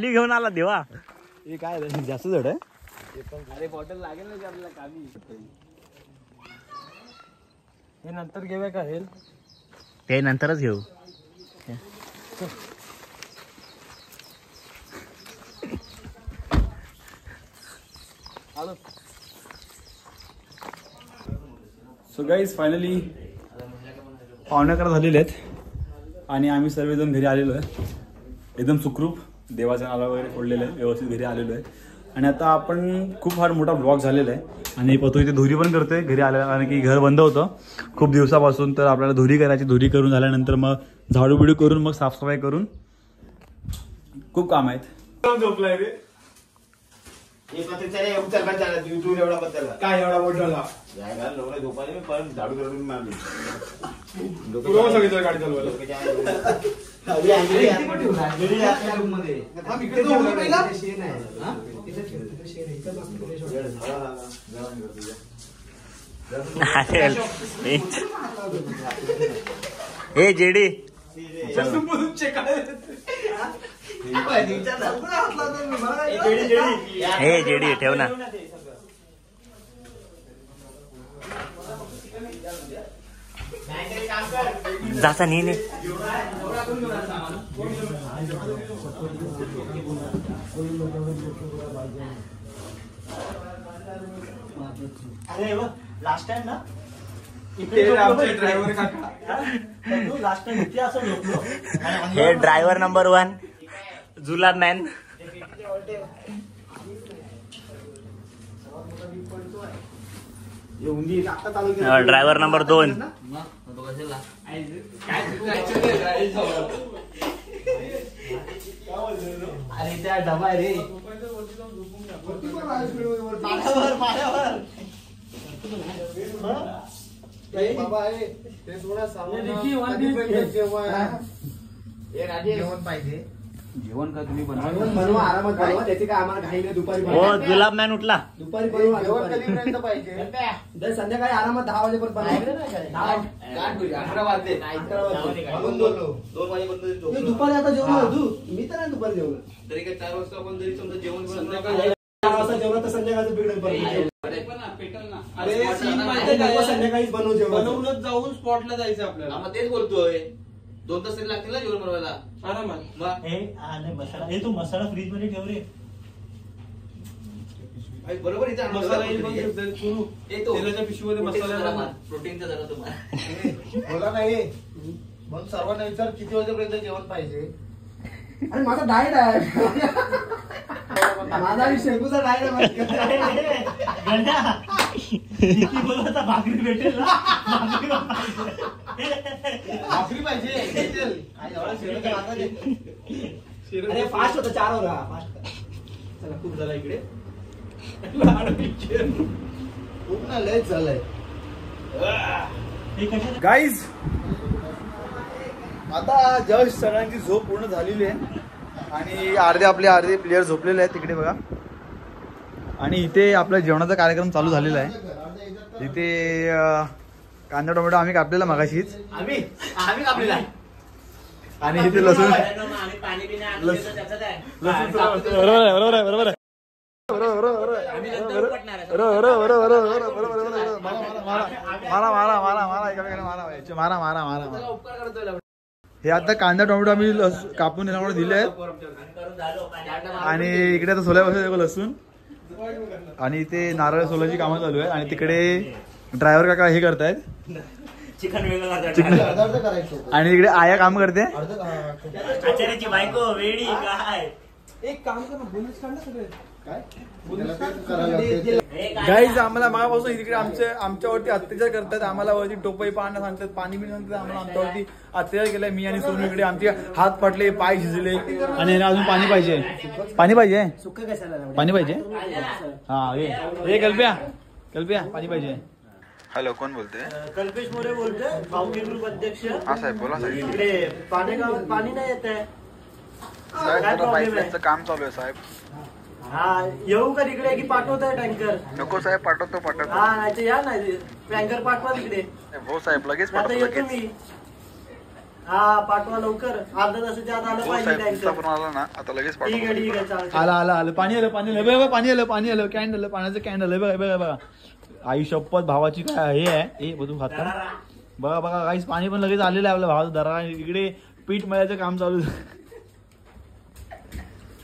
घेऊन आला देवा. हे काय जास्त जड आहे. अरे बॉटल लागेल ना आपल्याला कामी. हे नंतर घेऊया का? हे ते नंतरच घेऊ. सो गाईज फायनली पावणे 11 झालेले आहेत आणि आम्ही सर्वजण घरी आलेलो आहे. एकदम सुखरूप देवाचा नाला वगैरे फोडलेला आहे, व्यवस्थित घरी आलेलो आहे. आणि आता आपण खूप फार मोठा ब्लॉग झालेला आहे. आणि पतो इथे धुरी पण करतोय घरी आलेला, कारण की घर बंद होतं खूप दिवसापासून. तर आपल्याला धुरी करायची. धुरी करून झाल्यानंतर मग झाडू बिडू करून मग साफसफाई करून खूप काम आहेत. झोपलाय रे काय एवढा मोठा झोपायला पण झाडू करून मारली. सांगितलं गाडी चालवायला. हे जेडी हे जेडी ठेव ना. जाता नाही. अरे लास्ट टाइम ना हे ड्रायव्हर नंबर 1 जुलाब मॅन. ड्रायव्हर नंबर 2 अरे त्या डबा रे जेवण का तुम्ही बनवा आरामात बनवा. त्याची काय आम्हाला घाई नाही. दुपारी हो जुलाब मॅन उठला. दुपारी जेवण पाहिजे. संध्याकाळी आरामात 10 वाजेपर्यंत 11 वाजले 2 वाजेपर्यंत दुपारी. आता जेवण तू मी तर नाही दुपारी जेवण. तरी काय 4 वाजता आपण जरी समजा जेवण संध्याकाळी 4 वाजता जेवण तर संध्याकाळचं बिघडेल. अरे संध्याकाळीच बनवू जेवण. बनवूनच जाऊन स्पॉटला जायचं आपल्याला. मग तेच बोलतोय 2 तास तरी लागतील ना जेवण बनवायला आरामात. तू मसाला फ्रीज मध्ये ठेव रे. बरोबर. इथे मसाला तेलाच्या पिशवीमध्ये मसाला प्रोटीनचा जरा तुम्हाला बोला नाही. मग सर्वांना विचार किती वाजेपर्यंत जेवण पाहिजे. अरे माझा डाएट आहे. माझा शेपूचा डाएट आहे. भाकरी भेटेल ना. भाकरी पाहिजे. अरे फास्ट होता 4 वर. चला खूप झाला इकडे. खूप ना लयच झालंय गाईज. आता जस्ट सगळ्यांची झोप पूर्ण झालेली आहे आणि अर्धे प्लेयर झोपलेले आहेत तिकडे बघा. आणि इथे आपल्या जेवणाचा कार्यक्रम चालू झालेला आहे. इथे कांदा टोमॅटो आम्ही कापलेला मगाशीच. आम्ही कापलेला. आणि इथे लसूण बरोबर आहे. हे आता कांदा टोमॅटो आम्ही कापून दिले आहेत. आणि इकडे आता सोल्या लसूण आणि इथे नारळ सोलाची कामं चालू आहे. आणि तिकडे ड्रायव्हर काका हे करतायत चिकन आणि इकडे आया काम करते. आचार्याची बायको वेडी काय. एक काम कर ना. बोनस काढ ना सगळे. काय गाईज आम्हाला मागापासून इकडे आमच्यावरती अत्याचार करतात. आम्हाला वरती टोपई पाहणं सांगतात, पाणी बिणी सांगतात. आम्हाला आमच्यावरती अत्याचार केलाय. मी आणि सोनू इकडे आमचे हात फाटले, पाय शिजले. आणि अजून पाणी पाहिजे. पाणी पाहिजे. हा हे कल्प्या पाणी पाहिजे. हॅलो, कोण बोलते? कल्पेश मोरे बोलतोय, फाउंडेन ग्रुप अध्यक्ष. हा साहेब बोला साहेब. इकडे पाणेगावात पाणी नाही येत आहे साहेब. पाईपलाईनचं काम चालू आहे साहेब. हा येऊ का तिकडे की पाठवताय टँकर? नको साहेब, पाठवतो. हा नाही या नाही टँकर पाठवा तिकडे. हो साहेब लगेच आता पाठवतो. येतो मी. हा पाठवा लवकर, अर्धा तासाच्या आत आलं हो पाहिजे साहेब, तुमचा टँकर. पण आला ना आता लगेच ठीक आहे ठीक आहे चालेल. आलं पाणी आलं पाणी आलं कॅन आलं पाण्याचं कॅन आलं बघा आई शपथ भावाची काय हे आहे बघू खाता बघा काहीच पाणी पण लगेच आलेलं आहे आपल्या भावाचं दरा. इकडे पीठ मळायचं काम चालू.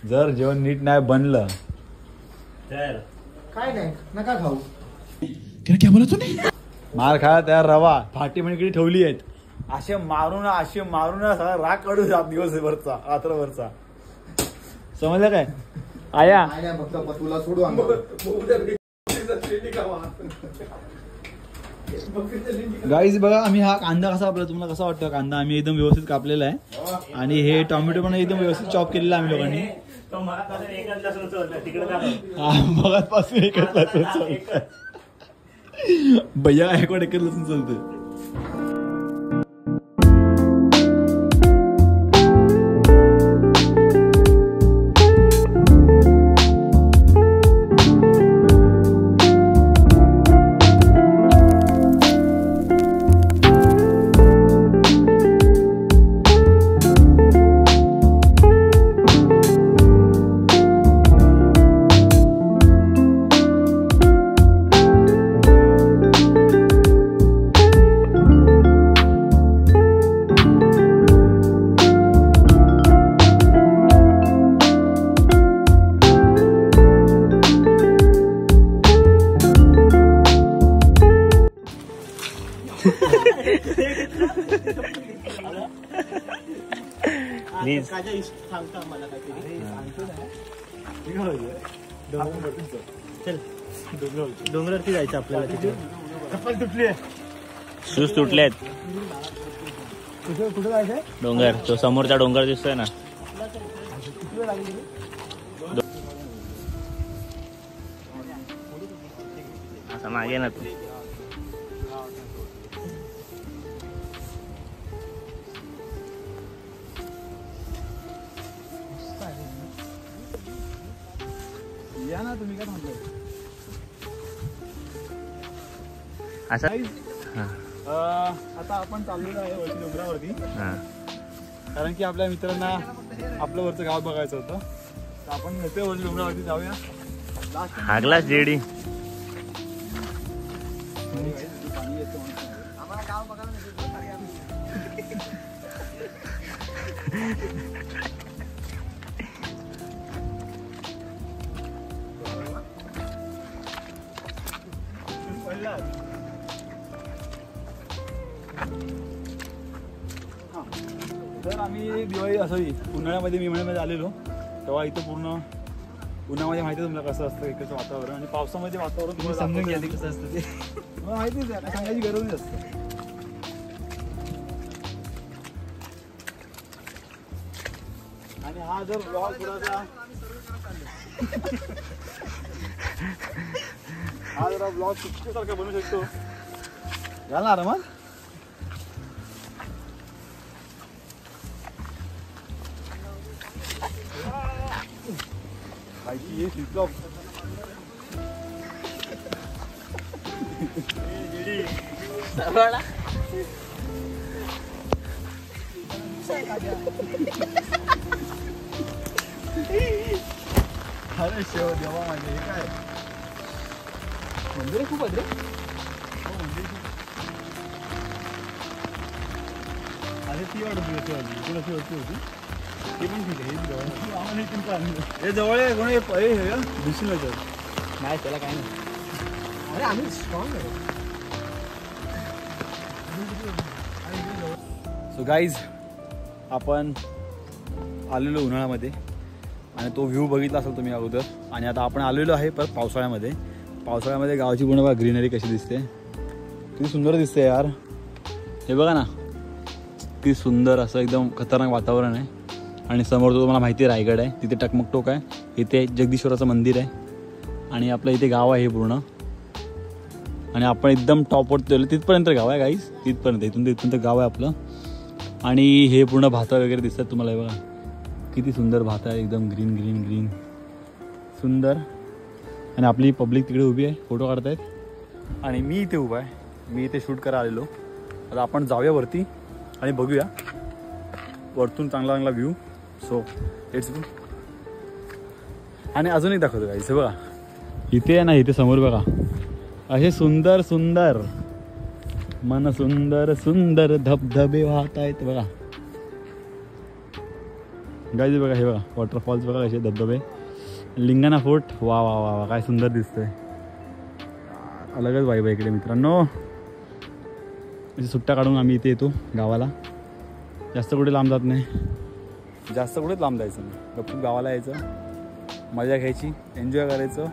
जर जेवण नीट नाही बनलं तर काय नाही नका खाऊ. मार खायला तयार रवा फाटी म्हणजे इकडे ठेवली आहेत. असे मारून सगळा राग काढू द्या दिवसभरचा रात्रभरचा. समजलं काय आया? काय नाही फक्त तुला सोडू अंगावर. गाईज बघा आम्ही हा कांदा कसा कापला तुम्हाला कसा वाटतं? कांदा आम्ही एकदम व्यवस्थित कापलेला आहे आणि हे टोमॅटो पण एकदम व्यवस्थित चॉप केलेला आम्ही लोकांनी. तो मगापासून एकच लसूण सोडलं तिकडे जातो. बघत पासून एकच लसूण चालतं. भैया ऐकून एकच लसूण चालतं. प्लीज सांगता मला काहीतरी. चल डोंगरावरती जायचं आपल्याला. तिथे चप्पल तुटली आहे, शूज तुटलेत. कुठे जायचंय? डोंगर तो समोरचा डोंगर दिसतोय ना. असं मागे ना तू. या ना तुम्ही काय म्हणताय? असं हा. आता आपण चाललेलो आहे वरती डोंगरावरती हा. कारण की आपल्या मित्रांना आपलं वरचं गाव बघायचं होतं. तर आपण येतोय वरती डोंगरावरती जाऊया. हागला जेडी. पाणी येतं आम्हाला गाव बघायला तर आम्ही दिवाळी असं उन्हाळ्यामध्ये मे महिन्यामध्ये आलेलो तेव्हा इथं पूर्ण उन्हामध्ये माहिती आहे तुम्हाला कसं असतं इकडचं वातावरण आणि पावसामध्ये वातावरण तुम्हाला समजून घ्या कसं असतं ते. मला माहितीच आहे, आता सांगायची गरज नाही असते. आणि हा जर ब्लॉग थोडासा हा जरा ब्लॉग पिक्चरसारखा बनवू शकतो. घाल ना आरामात. ये फ्लिपफ्लॉप अरे शेव देवा माझे हे काय मंदिर खूप आहेत रे. हो मंदिर अरे ती वाटत होती तुला होती ते पण ठीक आहे. हे जवळ आहे कोणी दिसून नाही त्याला काय नाही. अरे आम्ही स्ट्रॉंग आहे. सो गाईज आपण आलेलो उन्हाळ्यामध्ये आणि तो व्ह्यू बघितला असेल तुम्ही अगोदर. आणि आता आपण आलेलो आहे परत पावसाळ्यामध्ये गावाची पूर्ण बघा ग्रीनरी कशी दिसते. किती सुंदर दिसते यार. हे बघा ना किती सुंदर असं एकदम खतरनाक वातावरण आहे. आणि समोर तो तुम्हाला माहिती आहे रायगड आहे, तिथे टकमक टोक आहे, इथे जगदीश्वराचं मंदिर आहे आणि आपलं इथे गाव आहे हे पूर्ण. आणि आपण एकदम टॉपवरती आलो तिथपर्यंत गाव आहे गाईज, तिथपर्यंत इथून तर गाव आहे आपलं. आणि हे पूर्ण भातं वगैरे दिसतात तुम्हाला. हे बघा किती सुंदर भातं आहे, एकदम ग्रीन ग्रीन ग्रीन सुंदर. आणि आपली पब्लिक तिकडे उभी आहे, फोटो काढतायत आणि मी इथे उभा आहे. मी इथे शूट करायला आलेलो. आता आपण जाऊया वरती आणि बघूया वरतून चांगला चांगला व्ह्यू. So it's good. आणि अजूनही दाखवतो काय इथे बघा. इथे आहे ना, इथे समोर बघा असे सुंदर सुंदर मन सुंदर सुंदर धबधबे वाहत आहेत बघा. गाईज बघा, हे बघा वॉटरफॉल्स बघा कसे धबधबे. लिंगाणा फोर्ट, वा वा वा वा, काय सुंदर दिसतंय. अलगच वाईब आहे इकडे मित्रांनो. म्हणजे सुट्ट्या काढून आम्ही इथे येतो गावाला. जास्त कुठे लांब जात नाही, जास्त कुठेच लांब जायचं नाही. गप्प गावाला यायचं, मजा घ्यायची, एन्जॉय करायचं,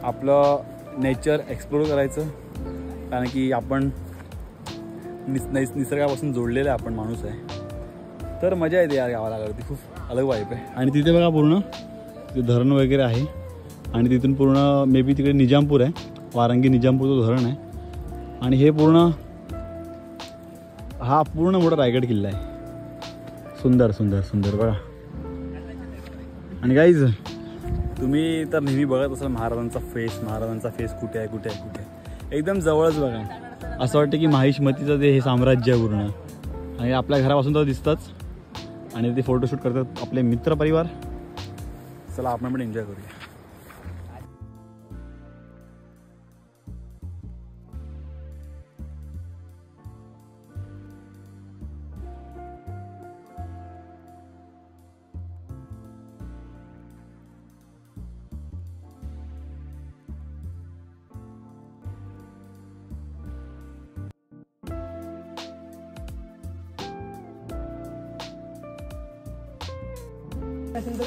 आपलं नेचर एक्सप्लोर करायचं. कारण की आपण निसर्गापासून जोडलेलं आहे, आपण माणूस आहे. तर मजा येते यार गावाला करते, खूप अलग वाईब आहे. आणि तिथे बघा पूर्ण ते धरण वगैरे आहे. आणि तिथून पूर्ण मे बी तिकडे निजामपूर आहे, वारंगी निजामपूरचं धरण आहे. आणि हे पूर्ण हा पूर्ण मोठा रायगड किल्ला आहे. सुंदर सुंदर सुंदर बघा. आणि गाईज तुम्ही तर नेहमी बघत असाल महाराजांचा फेस कुठे आहे कुठे आहे कुठे आहे. एकदम जवळच बघा. असं वाटतं की माहिष्मतीचं ते हे साम्राज्य आहे पूर्ण. आणि आपल्या घरापासून तर दिसतंच. आणि ते फोटोशूट करतात आपले मित्रपरिवार. चला आपण पण एन्जॉय करूया.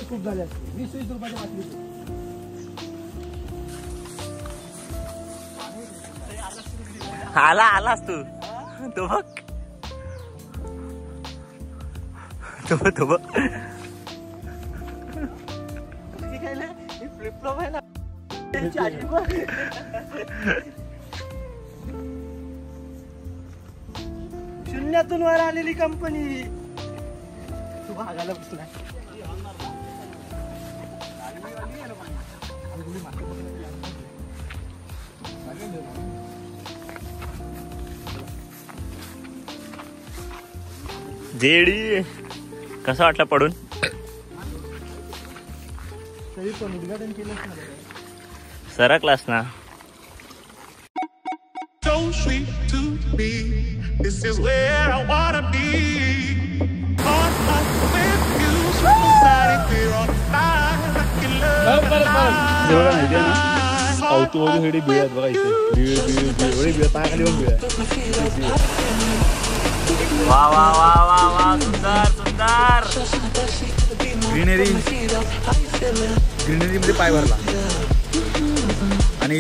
खूप झाले 20-20 रुपयाच्या वाटली. आलास तू. तो बघ तो बघ फ्लिपफ्लॉप आहे ना. शून्यातून वर आलेली कंपनी. तू भागायला बसला. जेडी कसा वाटला पडून? तरी पण उद्घाटन केलंच नाही. सरकलास ना. So sweet to me. This is where I wanna be. Caught up with you, so excited we're on fire. I can love the night. बघा माहिती आहे ना, अवतीभोवती सगळी बिळ आहेत बघा. इथे बिळ पायाखाली पण बिळ आहे. वा वा वा वा वा, सुंदर सुंदर. ग्रीनरी मध्ये पाय भरला. आणि